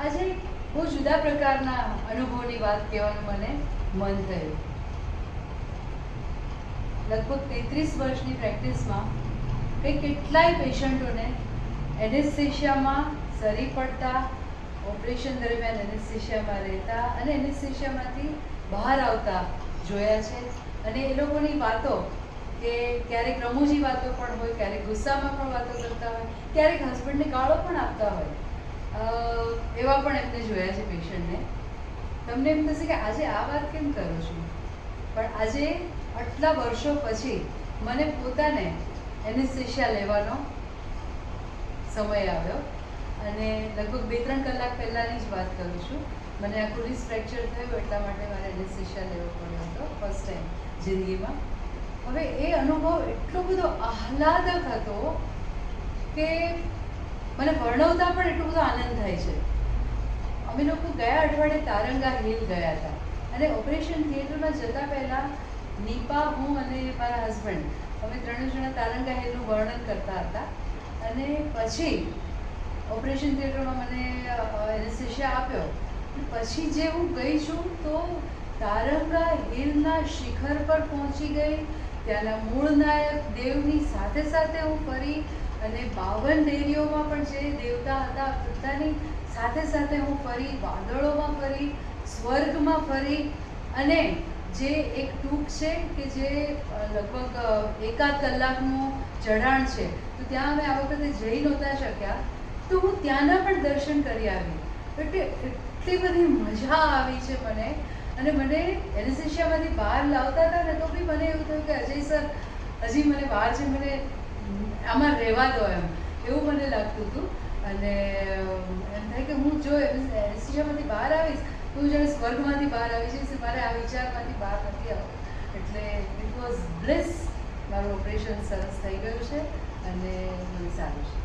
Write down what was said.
આજે બહુ જુદા પ્રકારના અનુભવની વાત કહેવાનું મને મન થયું. લગભગ 33 વર્ષની પ્રેક્ટિસમાં કેટલાય પેશન્ટોને એનેસ્થેશિયામાં સરી પડતા, ઓપરેશન દરમિયાન એનેસ્થેશિયામાં રહેતા અને એનેસ્થેશિયામાંથી બહાર આવતા જોયા છે. અને એ લોકોની વાતો કે ક્યારેક રમૂજી વાતો પણ હોય, ક્યારેક ગુસ્સામાં પણ વાતો કરતા હોય, ક્યારેક હસબન્ડને ગાળો પણ આપતા હોય, એવા પણ એમને જોયા છે પેશન્ટને. તમને એમ થશે કે આજે આ વાત કેમ કરું છું, પણ આજે આટલા વર્ષો પછી મને પોતાને એનેસ્થેશિયા લેવાનો સમય આવ્યો અને લગભગ 2-3 કલાક પહેલાંની જ વાત કરું છું. મને આ ક્રુલિસ ફ્રેક્ચર થયું એટલા માટે મારે એનેસ્થેશિયા લેવો પડ્યો હતો ફર્સ્ટ ટાઈમ જિંદગીમાં. હવે એ અનુભવ એટલો બધો આહલાદક હતો કે મને વર્ણવતા પણ એટલો બધો આનંદ થાય છે. અમે લોકો ગયા અઠવાડિયે તારંગા હિલ ગયા હતા અને ઓપરેશન થિયેટરમાં જતાં પહેલાં નીપા, હું અને મારા હસબન્ડ અમે 3 જણા તારંગા હિલનું વર્ણન કરતા હતા. અને પછી ઓપરેશન થિયેટરમાં મને એનેસ્થેશિયા આપ્યો. પછી જે હું ગઈ છું તો તારંગા હિલના શિખર પર પહોંચી ગઈ. ત્યાંના મૂળનાયક દેવની સાથે સાથે હું ફરી અને 52 દેવીઓમાં પણ જે દેવતા હતા બધાની સાથે સાથે હું ફરી, વાદળોમાં ફરી, સ્વર્ગમાં ફરી. અને જે એક ટૂંક છે કે જે લગભગ 1-8 કલાકનું ચઢાણ છે, તો ત્યાં અમે આ વખતે જઈ નહોતા શક્યા, તો હું ત્યાંના પણ દર્શન કરી આવી. એટલે એટલી બધી મજા આવી છે મને. અને મને એનેસ્થેશિયામાંથી બહાર લાવતા હતા ને તો બી મને એવું થયું કે અજય સર હજી મને બહાર છે, મને આમાં રહેવા દો એવું મને લાગતું હતું. અને એમ થાય કે હું જો એનેસ્થેશિયામાંથી બહાર આવીશ તો હું જાણે સ્વર્ગમાંથી બહાર આવી જઈશ. મારે આ વિચારમાંથી બહાર નથી આવતું. એટલે ઇટ વોઝ બ્લિસ. મારું ઓપરેશન સરસ થઈ ગયું છે અને મને સારું છે.